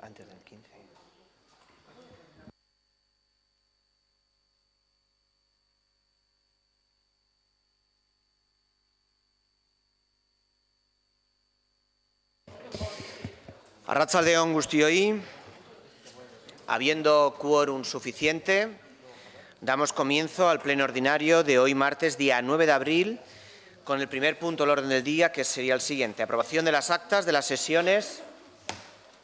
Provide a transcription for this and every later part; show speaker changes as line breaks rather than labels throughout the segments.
Antes del 15. Arratsalde-on guztioi, habiendo quórum suficiente, damos comienzo al pleno ordinario de hoy martes, día 9 de abril, con el primer punto del orden del día, que sería el siguiente. Aprobación de las actas de las sesiones.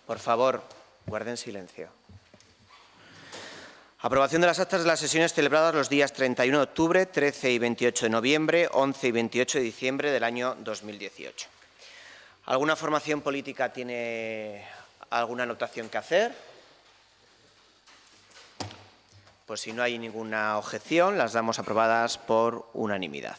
Por favor, guarden silencio. Aprobación de las actas de las sesiones celebradas los días 31 de octubre, 13 y 28 de noviembre, 11 y 28 de diciembre del año 2018. ¿Alguna formación política tiene alguna anotación que hacer? Pues si no hay ninguna objeción, las damos aprobadas por unanimidad.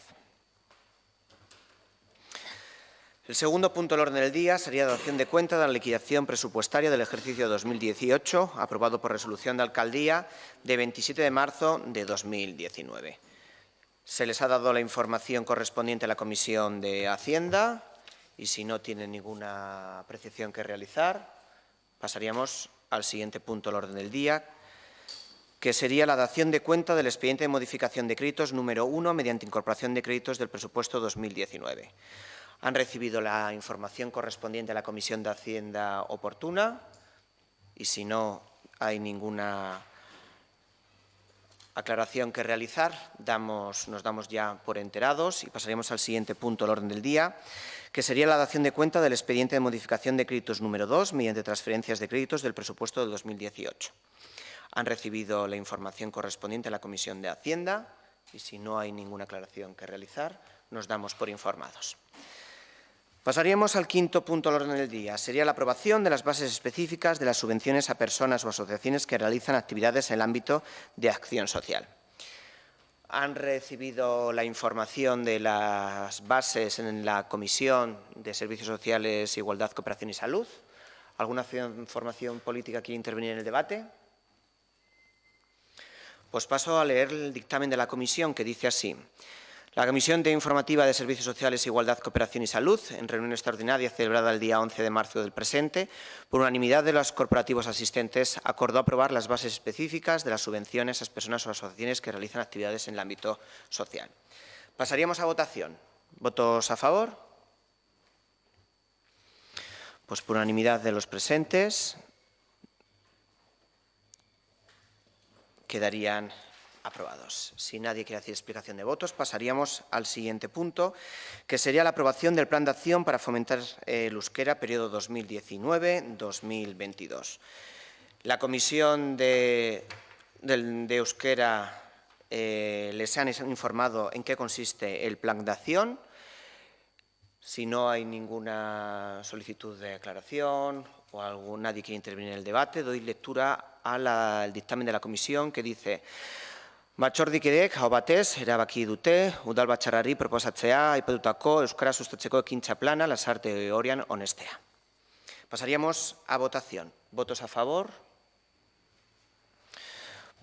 El segundo punto del orden del día sería la dación de cuenta de la liquidación presupuestaria del ejercicio 2018, aprobado por resolución de alcaldía de 27 de marzo de 2019. Se les ha dado la información correspondiente a la Comisión de Hacienda y si no tienen ninguna apreciación que realizar, pasaríamos al siguiente punto del orden del día, que sería la dación de cuenta del expediente de modificación de créditos número 1 mediante incorporación de créditos del presupuesto 2019. Han recibido la información correspondiente a la Comisión de Hacienda oportuna y si no hay ninguna aclaración que realizar, nos damos ya por enterados y pasaríamos al siguiente punto del orden del día, que sería la dación de cuenta del expediente de modificación de créditos número 2 mediante transferencias de créditos del presupuesto del 2018. Han recibido la información correspondiente a la Comisión de Hacienda y si no hay ninguna aclaración que realizar, nos damos por informados. Pasaríamos al quinto punto del orden del día. Sería la aprobación de las bases específicas de las subvenciones a personas o asociaciones que realizan actividades en el ámbito de acción social. Han recibido la información de las bases en la Comisión de Servicios Sociales, Igualdad, Cooperación y Salud. ¿Alguna formación política quiere intervenir en el debate? Pues paso a leer el dictamen de la Comisión, que dice así. La Comisión de Informativa de Servicios Sociales, Igualdad, Cooperación y Salud, en reunión extraordinaria celebrada el día 11 de marzo del presente, por unanimidad de los corporativos asistentes, acordó aprobar las bases específicas de las subvenciones a las personas o asociaciones que realizan actividades en el ámbito social. Pasaríamos a votación. ¿Votos a favor? Pues por unanimidad de los presentes quedarían aprobados. Si nadie quiere hacer explicación de votos, pasaríamos al siguiente punto, que sería la aprobación del Plan de Acción para fomentar el euskera, periodo 2019-2022. La Comisión de Euskera les han informado en qué consiste el Plan de Acción. Si no hay ninguna solicitud de aclaración o nadie quiere intervenir en el debate, doy lectura al dictamen de la Comisión que dice: Batzordikideek aho batez erabaki dute udalbatzarrari proposatzea aipatutako euskara sustatzeko ekintza plana lasarte Oihan onestea. Pasaríamos a votación. ¿Votos a favor?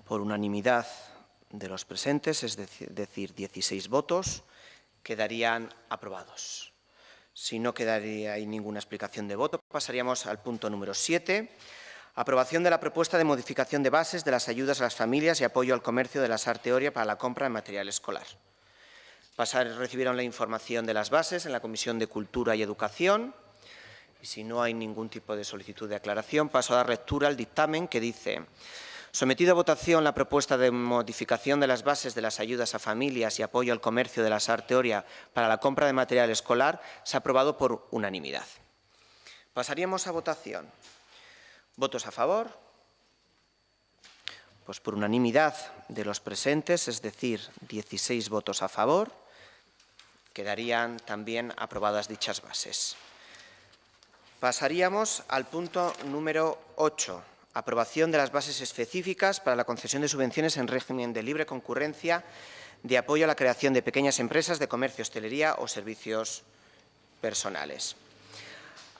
Por unanimidad de los presentes, es decir, 16 votos, quedarían aprobados. Si no quedaría ahí ninguna explicación de voto, pasaríamos al punto número 7. Aprobación de la propuesta de modificación de bases de las ayudas a las familias y apoyo al comercio de la Lasarte Oria para la compra de material escolar. Recibieron la información de las bases en la Comisión de Cultura y Educación y si no hay ningún tipo de solicitud de aclaración, paso a dar lectura al dictamen que dice: sometido a votación la propuesta de modificación de las bases de las ayudas a familias y apoyo al comercio de la Lasarte Oria para la compra de material escolar se ha aprobado por unanimidad. Pasaríamos a votación. ¿Votos a favor? Pues por unanimidad de los presentes, es decir, 16 votos a favor, quedarían también aprobadas dichas bases. Pasaríamos al punto número 8. Aprobación de las bases específicas para la concesión de subvenciones en régimen de libre concurrencia de apoyo a la creación de pequeñas empresas de comercio, hostelería o servicios personales.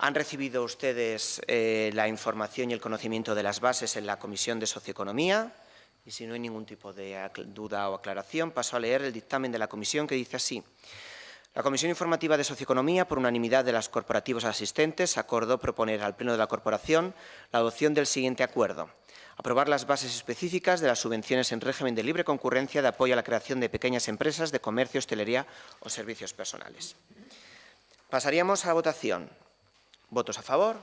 Han recibido ustedes la información y el conocimiento de las bases en la Comisión de Socioeconomía y si no hay ningún tipo de duda o aclaración, paso a leer el dictamen de la Comisión que dice así. La Comisión Informativa de Socioeconomía, por unanimidad de los corporativos asistentes, acordó proponer al Pleno de la Corporación la adopción del siguiente acuerdo. Aprobar las bases específicas de las subvenciones en régimen de libre concurrencia de apoyo a la creación de pequeñas empresas de comercio, hostelería o servicios personales. Pasaríamos a la votación. ¿Votos a favor?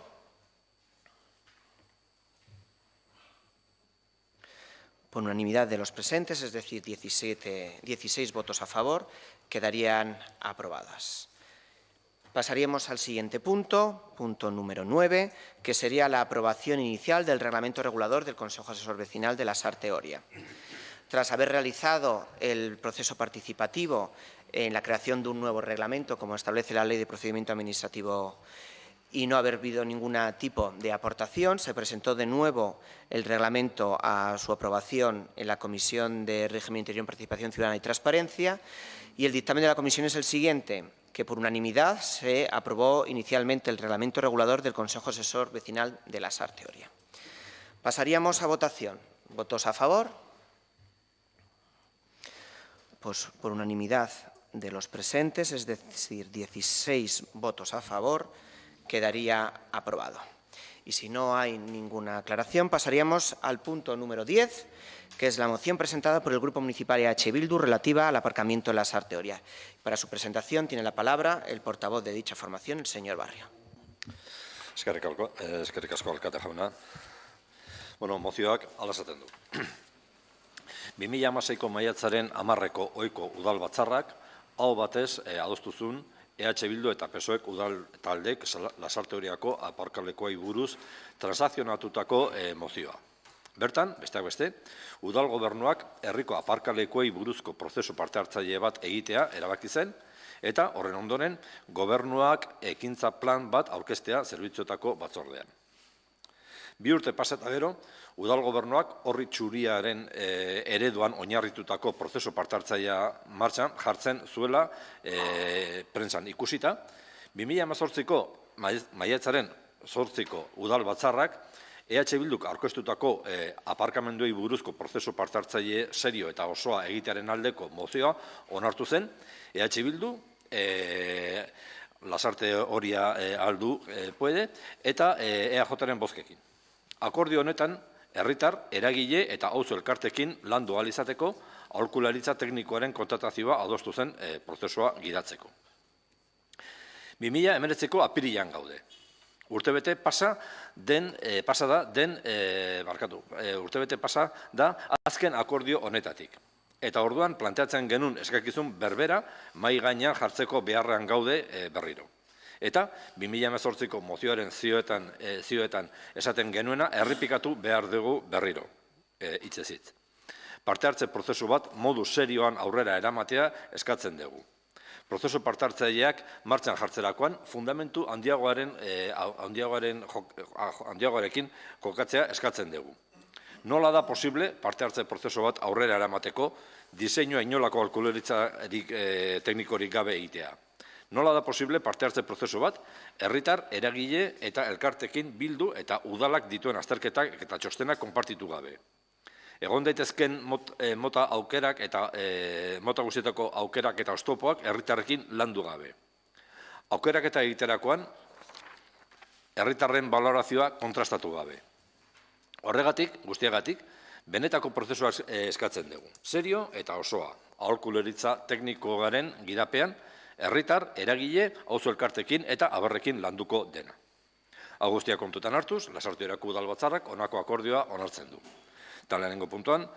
Por unanimidad de los presentes, es decir, 16 votos a favor, quedarían aprobadas. Pasaríamos al siguiente punto, punto número 9, que sería la aprobación inicial del Reglamento Regulador del Consejo Asesor Vecinal de la Sarthe-Oria. Tras haber realizado el proceso participativo en la creación de un nuevo reglamento, como establece la Ley de Procedimiento Administrativo, y no haber habido ningún tipo de aportación, se presentó de nuevo el reglamento a su aprobación en la Comisión de Régimen Interior, Participación Ciudadana y Transparencia, y el dictamen de la Comisión es el siguiente, que por unanimidad se aprobó inicialmente el Reglamento Regulador del Consejo Asesor Vecinal de la Sarthe-Oria. Pasaríamos a votación. ¿Votos a favor? Pues por unanimidad de los presentes, es decir, 16 votos a favor, quedaría aprobado. Y si no hay ninguna aclaración, pasaríamos al punto número 10, que es la moción presentada por el Grupo Municipal EH Bildu relativa al aparcamiento en la Sarthe-Oria. Para su presentación tiene la palabra el portavoz de dicha formación, el señor Barrio.
Eskerrik asko alkate jauna. Mozioak hala esaten du. 2016ko maiatzaren 10ko ohiko udal batzarrak aho batez adostu zuen EH Bildu eta PSOEk udal taldek Lasarte-Oriako aparkalekuei buruz transakzionatutako mozioa. Bertan, besteak beste, udal gobernuak herriko aparkalekuei buruzko prozesu parte hartzaile bat egitea erabaki zen, eta horren ondoren gobernuak ekintza plan bat aurkeztea zerbitzuetako batzordean. 2 urte pasa eta gero, udal gobernuak horri txuriaren ereduan oinarritutako prozesu parte hartzailea martxan jartzen zuela prentsan ikusita. 2018ko maiatzaren 8ko udal batzarrak EH Bilduk aurkeztutako aparkamenduei buruzko prozesu parte hartzaile serio eta osoa egitearen aldeko mozioa onartu zen. EH Bildu Lasarte-Oria aldu puede eta EAJaren bozkekin. Akordio honetan, herritar, eragile eta auzo elkartekin landu ahal izateko aholkularitza teknikoaren kontratazioa adostu zen prozesua gidatzeko. 2019ko apirilean gaude. Urtebete pasa da azken akordio honetatik. Eta orduan planteatzen genuen eskakizun berbera mai gainean jartzeko beharrean gaude berriro. Eta 2018ko mozioaren zioetan esaten genuena errepikatu behar dugu berriro, hitzez hitz. Parte hartze prozesu bat modu serioan aurrera eramatea eskatzen dugu. Prozesu parte hartzaileak martxan jartzerakoan fundamentu handiagoarekin kokatzea eskatzen dugu. Nola da posible parte hartze prozesu bat aurrera eramateko diseinua inolako aholkularitzarik teknikorik gabe egitea? Nola da posible parte hartze prozesu bat, herritar, eragile eta elkartekin bildu eta udalak dituen azterketak eta txostenak konpartitu gabe. Egon daitezken mota aukerak eta mota guztietako aukerak eta oztopoak herritarrekin landu gabe. Aukerak eta egiterakoan, herritarren balorazioa kontrastatu gabe. Horregatik, guztiagatik, benetako prozesua eskatzen dugu. Serio eta osoa, aholkularitza teknikoaren gidapean, herritar, eragile, auzo elkartekin eta abarrekin landuko dena. Hau guztia kontutan hartuz, Lasarte-Oriako udal batzarrak honako akordioa onartzen du. Eta lehenengo puntuan,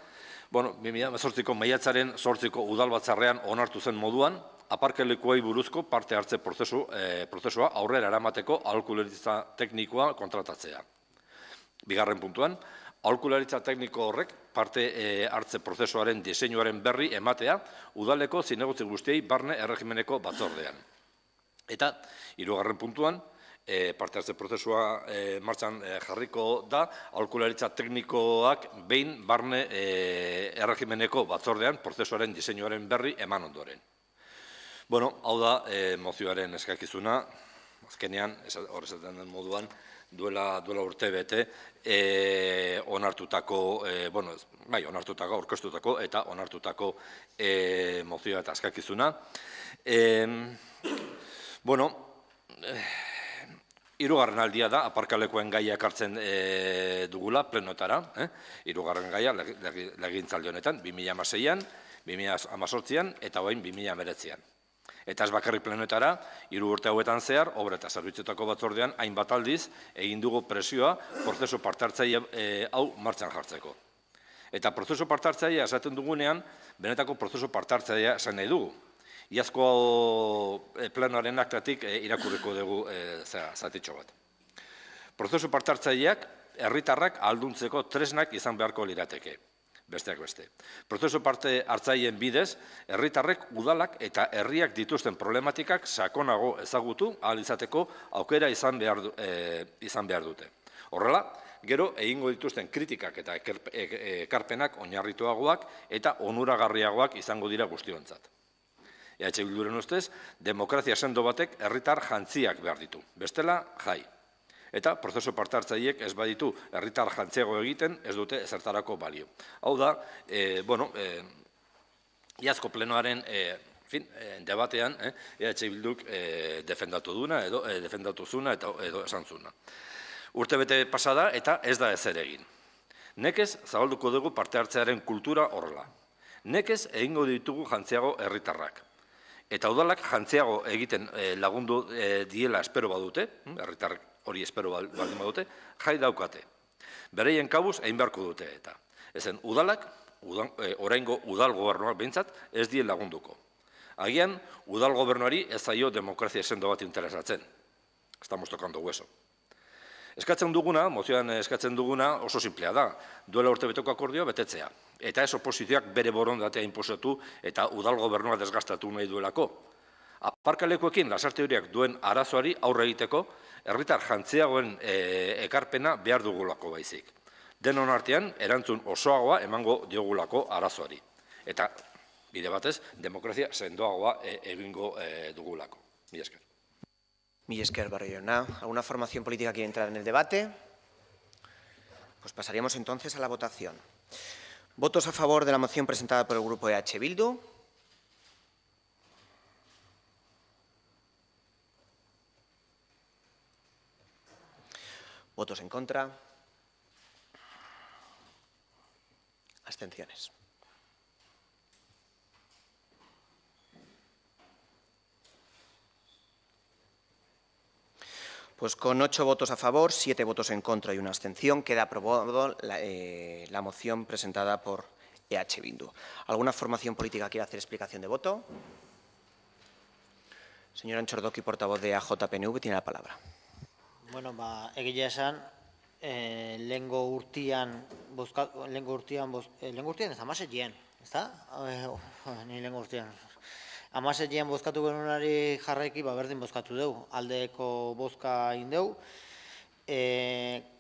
2018ko maiatzaren 8ko udal batzarrean onartu zen moduan, aparkalekuei buruzko parte hartze prozesua aurrera eramateko aholkularitza teknikoa kontratatzea. Bigarren puntuan, aholkularitza tekniko horrek parte hartze prozesuaren diseinuaren berri ematea udaleko zinegotzi guztiei barne erregimeneko batzordean. Eta, hirugarren puntuan, parte hartze prozesua martxan jarriko da aholkularitza teknikoak behin barne erregimeneko batzordean prozesuaren diseinuaren berri eman ondoren. Hau da mozioaren eskakizuna, azkenean, hor esaten den moduan, duela urte bete, onartutako, aurkeztutako eta onartutako mozioa eta eskakizuna. Hirugarren aldia da, aparkalekuen gaia ekartzen dugula, plenotara. Hirugarren gaia, legegintzaldi honetan, 2016an, 2018an eta orain 2019an. Eta ez bakarrik plenotara, 3 urte hauetan zehar, obra eta zerbitzuetako batzordean, hainbat aldiz, egin dugu presioa prozesu parte-hartzaile hau martxan jartzeko. Eta prozesu parte-hartzailea esaten dugunean, benetako prozesu parte-hartzailea esan nahi dugu. Iazko plenoaren aktatik irakurriko dugu zatitxo bat. Prozesu parte-hartzaileak herritarrak ahalduntzeko tresnak izan beharko lirateke, besteak beste. Prozesu parte-hartzaileen bidez, herritarrek, udalak eta herriak dituzten problematikak sakonago ezagutu ahal izateko aukera izan behar dute. Horrela, gero egingo dituzten kritikak eta ekarpenak oinarrituagoak eta onuragarriagoak izango dira guztiontzat. EH Bilduren ustez, demokrazia sendo batek herritar jantziak behar ditu. Bestela, jai. Eta prozesu parte-hartzaileek ez baditu herritar jantziago egiten, ez dute ezertarako balio. Hau da, iazko plenoaren debatean, EH Bilduk defendatu duna, edo defendatu zuna, edo esan zuna. Urtebete pasada eta ez da ezer egin. Nekez zabalduko dugu parte-hartzearen kultura horrela. Nekez egingo ditugu jantziago herritarrak. Eta udalak jantziago egiten lagundu diela espero badute, herritar hori espero baldin badute, jai daukate. Bereien kabuz egin beharko dute eta. Ezen udalak, oraingo udal gobernuak behintzat, ez die lagunduko. Agian, udal gobernuari ez zaio demokrazia sendo bat interesatzen. Estamos tocando hueso. Eskatzen duguna, mozioan eskatzen duguna oso simplea da. Duela urtebeteko akordioa betetzea. Eta ez oposizioak bere borondatea inposatu eta udal gobernua desgastatu nahi duelako. Aparkalekuekin lasarte horiak duen arazoari aurre egiteko, herritar jantziagoen ekarpena behar dugulako baizik. Denon artean, erantzun osoagoa emango diogulako arazoari. Eta, bide batez, demokrazia sendoagoa egingo dugulako. Mila esker.
Mila esker, Barrio jauna. ¿Alguna formación política quiere entrar en el debate? Pues pasaríamos entonces a la votación. ¿Votos a favor de la moción presentada por el Grupo EH Bildu? ¿Votos en contra? Abstenciones. Pues con 8 votos a favor, 7 votos en contra y una abstención, queda aprobada la moción presentada por EH Bildu. ¿Alguna formación política quiere hacer explicación de voto? Señor Antxordoki, portavoz de AJPNV, tiene la palabra.
Bueno, egia esan, lehengo urtean ez amasetean, ez da? Ni lehengo urtean. Amasetean bozkatu genunari jarraiki, berdin bozkatu dugu, aldeko bozka indeu.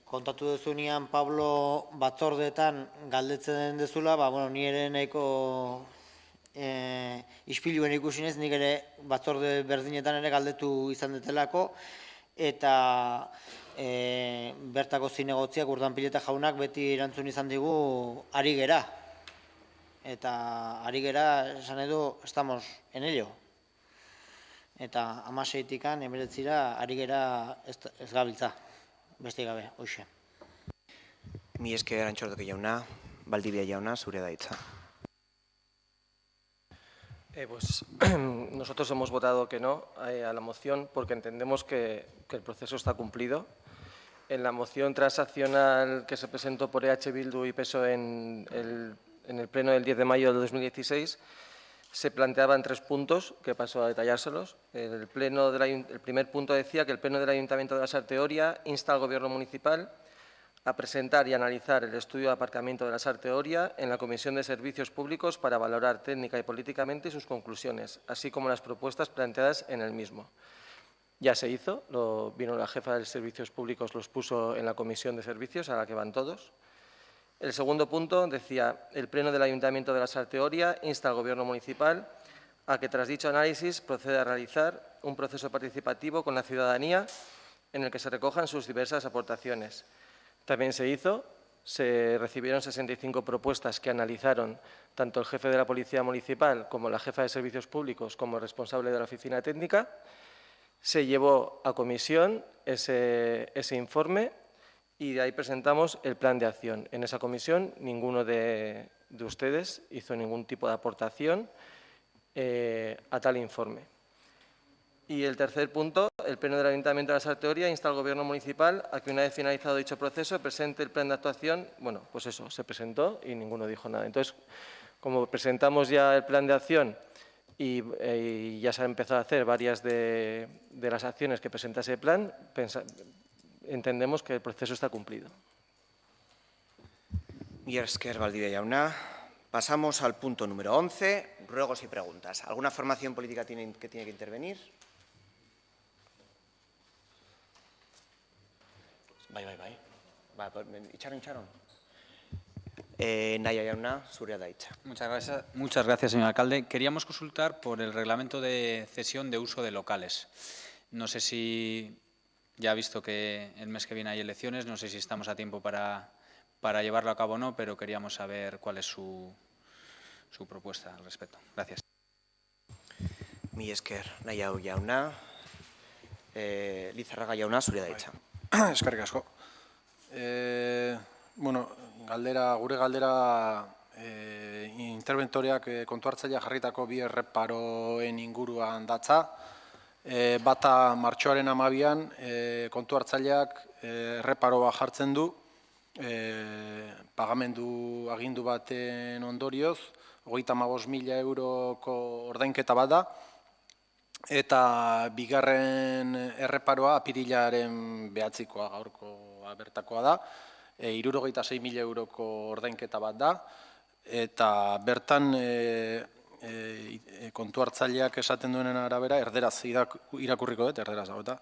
Kontatu duzunean Pablo batzordeetan galdetzen dezula, ni ere nahiko ispiluen ikusinez, nik ere batzorde berdinetan ere galdetu izan detelako, eta bertako zinegotziak Urdanpileta jaunak beti erantzun izan digu ari gera. Eta ari gera, esan edo, estamos en ello. Eta 16-tikan, 19-ra, ari gera ez gabiltza, beste gabe, hoxe.
Mila esker, Antxordoki jauna, Valdivia jauna, zurea da hitza.
Nosotros hemos votado que no a la moción porque entendemos que el proceso está cumplido. En la moción transaccional que se presentó por EH Bildu y PSOE en el pleno del 10 de mayo de 2016 se planteaban 3 puntos, que paso a detallárselos. El primer punto decía que el Pleno del Ayuntamiento de Lasarte Oria insta al Gobierno municipal a presentar y analizar el estudio de aparcamiento de Lasarte Oria en la Comisión de Servicios Públicos para valorar técnica y políticamente sus conclusiones, así como las propuestas planteadas en el mismo. Ya se hizo, vino la jefa de Servicios Públicos, los puso en la Comisión de Servicios, a la que van todos. El segundo punto decía, el Pleno del Ayuntamiento de Lasarte Oria insta al Gobierno municipal a que tras dicho análisis procede a realizar un proceso participativo con la ciudadanía en el que se recojan sus diversas aportaciones. También se recibieron 65 propuestas que analizaron tanto el jefe de la Policía Municipal como la jefa de Servicios Públicos como el responsable de la Oficina Técnica. Se llevó a comisión ese informe y de ahí presentamos el plan de acción. En esa comisión ninguno de ustedes hizo ningún tipo de aportación a tal informe. Y el tercer punto, el Pleno del Ayuntamiento de la Sarteoria insta al Gobierno municipal a que una vez finalizado dicho proceso presente el plan de actuación. Bueno, pues eso, se presentó y ninguno dijo nada. Entonces, como presentamos ya el plan de acción y ya se han empezado a hacer varias de las acciones que presenta ese plan, entendemos que el proceso está cumplido.
Mila esker, Valdivia jauna. Pasamos al punto número 11, ruegos y preguntas. ¿Alguna formación política que tiene que intervenir? Bai. Itxaron. Nahia jauna, zurea da hitza.
Muchas gracias, señor alcalde. Queríamos consultar por el reglamento de cesión de uso de locales. No sé si ya ha visto que el mes que viene hay elecciones, no sé si estamos a tiempo para llevarlo a cabo o no, pero queríamos saber cuál es su propuesta al respecto. Gracias.
Mila esker, Nahia jauna. Lizarraga jauna, zurea da hitza.
Eskerrik asko. Bueno, gure galdera interventoriak kontu hartzailea jarritako bi erreparoen inguruan datza. Bata martxoaren 12an kontu hartzaileak erreparo bat jartzen du pagamendu agindu baten ondorioz, 35.000 euroko ordainketa bat da. Eta bigarren erreparoa apirilaren 9koa, gaurkoa bertakoa da, 66.000 euroko ordainketa bat da, eta bertan kontu hartzaileak esaten duenen arabera, erderaz irakurriko dut, erderaz dago eta,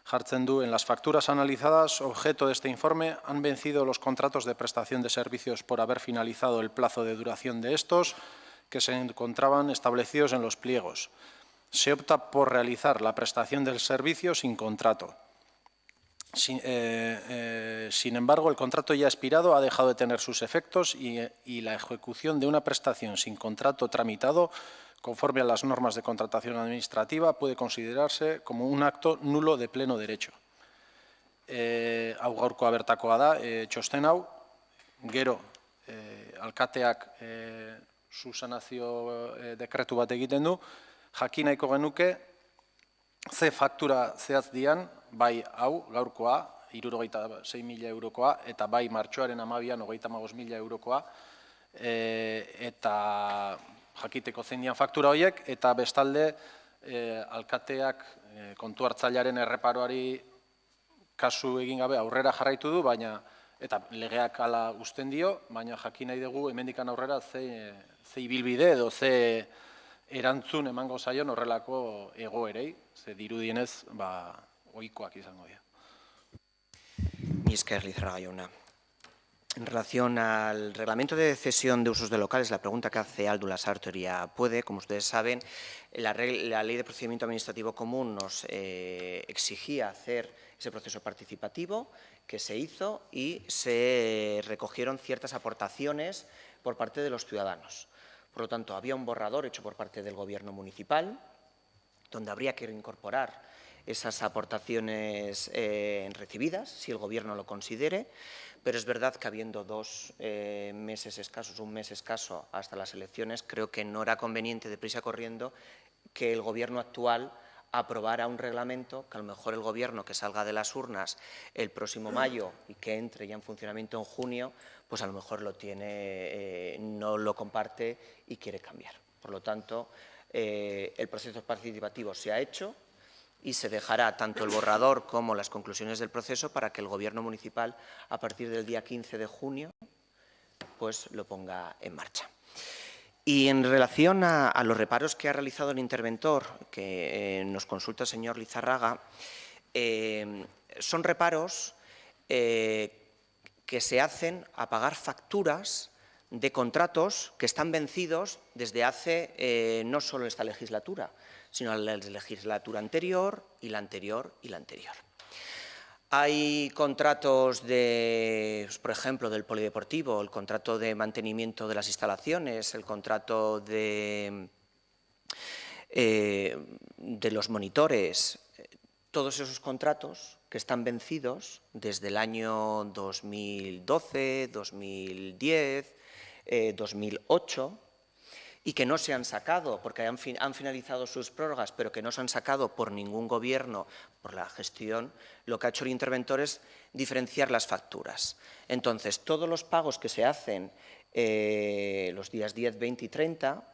jartzen du, en las facturas analizadas, objeto de este informe, han vencido los contratos de prestación de servicios por haber finalizado el plazo de duración de estos, que se encontraban establecidos en los pliegos. Se opta por realizar la prestación del servicio sin contrato. Sin embargo, el contrato ya expirado ha dejado de tener sus efectos y la ejecución de una prestación sin contrato tramitado, conforme a las normas de contratación administrativa, puede considerarse como un acto nulo de pleno derecho. Hau gaurkoa bertakoa da, txosten hau, gero alkateak susanazio dekretu bat egiten du, jakin nahiko genuke, ze faktura zehaz dian, bai hau, gaurkoa, 66.000 eurokoa, eta bai martxoaren 12an 35.000 eurokoa, eta jakiteko zein dian faktura horiek, eta bestalde alkateak kontu hartzailearen erreparoari kasu egin gabe aurrera jarraitu du, baina eta legeak hala uzten dio, baina jakin nahi dugu hemendikan aurrera ze ibilbide edo ze erantzun emango zaion horrelako egoerei, ze dirudienez ohikoak izango dira.
Mila esker, Lizarraga jauna. En relación al reglamento de cesión de usos de locales, la pregunta que hace Aldu Lasarteoria puede, como ustedes saben, la Ley de Procedimiento Administrativo Común nos exigía hacer ese proceso participativo que se hizo y se recogieron ciertas aportaciones por parte de los ciudadanos. Por lo tanto, había un borrador hecho por parte del Gobierno municipal donde habría que incorporar esas aportaciones recibidas, si el Gobierno lo considere, pero es verdad que habiendo 2 meses escasos, un mes escaso hasta las elecciones, creo que no era conveniente deprisa corriendo que el Gobierno actual aprobara un reglamento que a lo mejor el Gobierno que salga de las urnas el próximo mayo y que entre ya en funcionamiento en junio, pues a lo mejor no lo comparte y quiere cambiar. Por lo tanto, el proceso participativo se ha hecho y se dejará tanto el borrador como las conclusiones del proceso para que el Gobierno municipal, a partir del día 15 de junio, pues lo ponga en marcha. Y en relación a los reparos que ha realizado el interventor, que nos consulta el señor Lizarraga, son reparos que se hacen a pagar facturas de contratos que están vencidos desde hace no solo esta legislatura, sino la legislatura anterior y la anterior y la anterior. Hay contratos por ejemplo, del polideportivo, el contrato de mantenimiento de las instalaciones, el contrato de los monitores, todos esos contratos que están vencidos desde el año 2012, 2010, 2008 y que no se han sacado porque han finalizado sus prórrogas, pero que no se han sacado por ningún gobierno, por la gestión, lo que ha hecho el interventor es diferenciar las facturas. Entonces, todos los pagos que se hacen los días 10, 20 y 30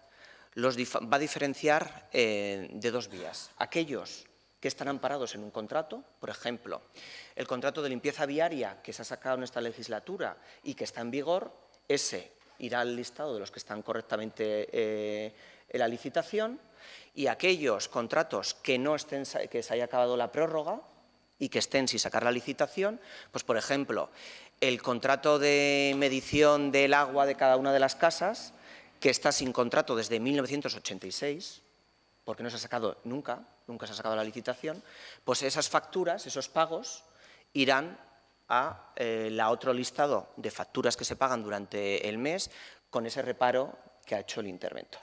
los va a diferenciar de dos vías. Aquellos que están amparados en un contrato, por ejemplo, el contrato de limpieza viaria que se ha sacado en esta legislatura y que está en vigor, ese irá al listado de los que están correctamente en la licitación, y aquellos contratos que no estén, que se haya acabado la prórroga y que estén sin sacar la licitación, pues por ejemplo, el contrato de medición del agua de cada una de las casas, que está sin contrato desde 1986, porque no se ha sacado nunca se ha sacado la licitación, pues esas facturas, esos pagos, irán a la otro listado de facturas que se pagan durante el mes con ese reparo que ha hecho el interventor.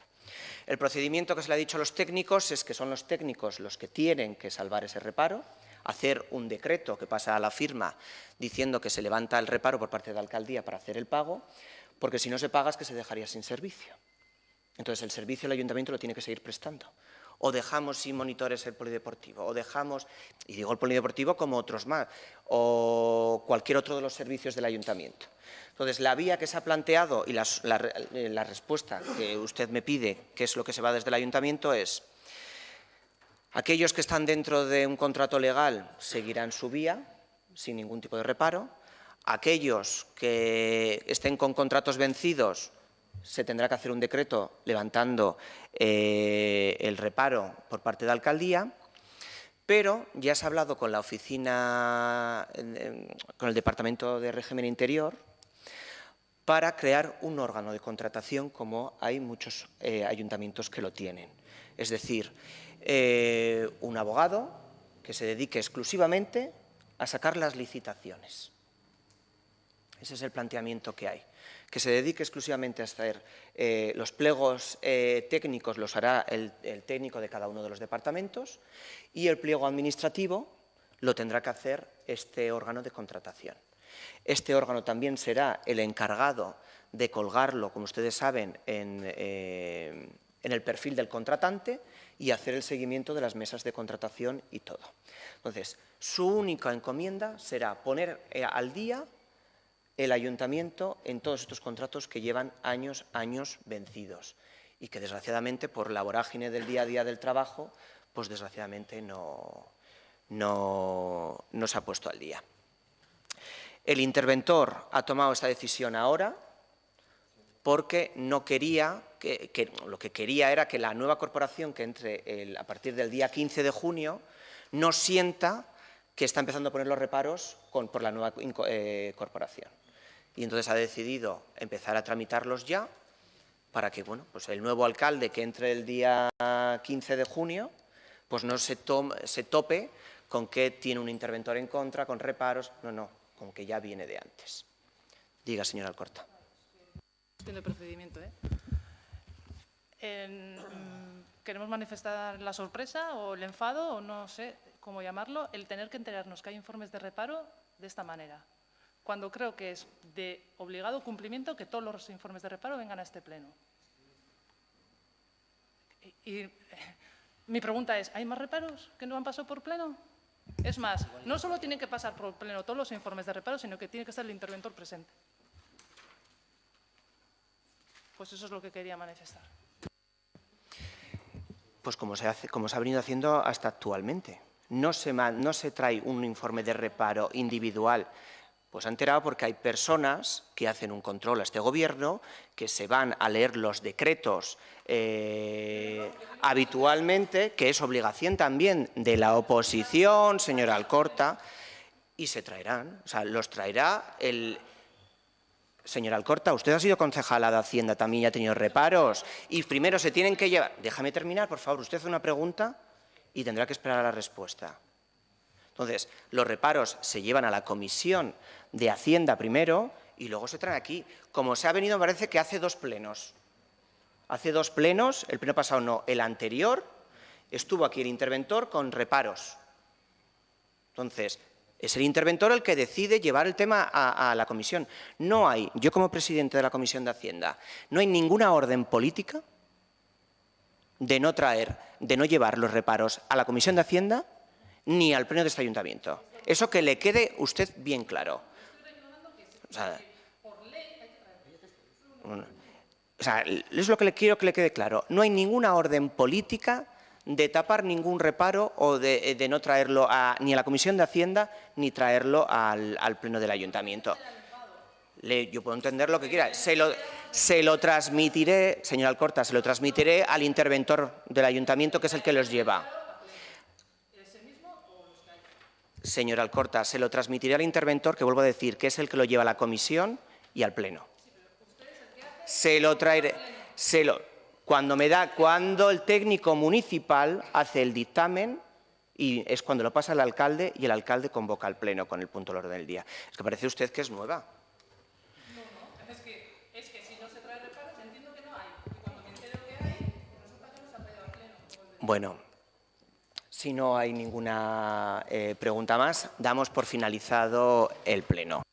El procedimiento que se le ha dicho a los técnicos es que son los técnicos los que tienen que salvar ese reparo, hacer un decreto que pasa a la firma diciendo que se levanta el reparo por parte de la alcaldía para hacer el pago, porque si no se paga es que se dejaría sin servicio. Entonces, el servicio el ayuntamiento lo tiene que seguir prestando. O dejamos sin monitores el polideportivo, o dejamos, y digo el polideportivo como otros más, o cualquier otro de los servicios del ayuntamiento. Entonces, la vía que se ha planteado y la respuesta que usted me pide, que es lo que se va desde el ayuntamiento, es aquellos que están dentro de un contrato legal seguirán su vía, sin ningún tipo de reparo. Aquellos que estén con contratos vencidos, se tendrá que hacer un decreto levantando el reparo por parte de la alcaldía, pero ya se ha hablado con la oficina, con el Departamento de Régimen Interior, para crear un órgano de contratación como hay muchos ayuntamientos que lo tienen. Es decir, un abogado que se dedique exclusivamente a sacar las licitaciones. Ese es el planteamiento que hay. Que se dedique exclusivamente a hacer los pliegos técnicos, los hará el técnico de cada uno de los departamentos, y el pliego administrativo lo tendrá que hacer este órgano de contratación. Este órgano también será el encargado de colgarlo, como ustedes saben, en el perfil del contratante y hacer el seguimiento de las mesas de contratación y todo. Entonces, su única encomienda será poner al día el ayuntamiento en todos estos contratos que llevan años vencidos y que desgraciadamente por la vorágine del día a día del trabajo, pues desgraciadamente no se ha puesto al día. El interventor ha tomado esta decisión ahora porque no quería, lo que quería era que la nueva corporación que entre a partir del día 15 de junio no sienta que está empezando a poner los reparos por la nueva corporación. Y entonces ha decidido empezar a tramitarlos ya para que pues el nuevo alcalde que entre el día 15 de junio pues no se tope con que tiene un interventor en contra, con reparos, no, con que ya viene de antes. Diga, señora Alcorta.
Cuestión de procedimiento, queremos manifestar la sorpresa o el enfado, o no sé cómo llamarlo, el tener que enterarnos que hay informes de reparo de esta manera, cuando creo que es de obligado cumplimiento que todos los informes de reparo vengan a este pleno. Y mi pregunta es, ¿hay más reparos que no han pasado por pleno? Es más, no solo tienen que pasar por pleno todos los informes de reparo, sino que tiene que estar el interventor presente. Pues eso es lo que quería manifestar.
Pues como se ha venido haciendo hasta actualmente. No se trae un informe de reparo individual. Pues se ha enterado porque hay personas que hacen un control a este gobierno, que se van a leer los decretos habitualmente, que es obligación también de la oposición, señora Alcorta, y se traerán, o sea, los traerá Señora Alcorta, usted ha sido concejala de Hacienda también y ha tenido reparos. Y primero se tienen que llevar... Déjame terminar, por favor. Usted hace una pregunta y tendrá que esperar a la respuesta. Entonces, los reparos se llevan a la Comisión de Hacienda primero y luego se traen aquí. Como se ha venido, me parece que hace 2 plenos. Hace 2 plenos, el pleno pasado no, el anterior, estuvo aquí el interventor con reparos. Entonces, es el interventor el que decide llevar el tema a la comisión. No hay, yo como presidente de la Comisión de Hacienda, no hay ninguna orden política de no traer, de no llevar los reparos a la Comisión de Hacienda ni al pleno de este ayuntamiento. Eso que le quede usted bien claro. O sea, es lo que le quiero que le quede claro. No hay ninguna orden política de tapar ningún reparo o de no traerlo ni a la Comisión de Hacienda ni traerlo al pleno del ayuntamiento. Yo puedo entender lo que quiera. Se lo transmitiré, señora Alcorta, se lo transmitiré al interventor del ayuntamiento, que es el que los lleva. Señora Alcorta, se lo transmitiré al interventor, que vuelvo a decir, que es el que lo lleva a la comisión y al pleno. Se lo traeré. Cuando el técnico municipal hace el dictamen y es cuando lo pasa al alcalde y el alcalde convoca al pleno con el punto del orden del día. Es que parece usted que es nueva.
No, es que si no se trae reparos, entiendo que no hay. Y cuando me entero que hay, resulta que no se ha traído al pleno.
Bueno, si no hay ninguna pregunta más, damos por finalizado el pleno.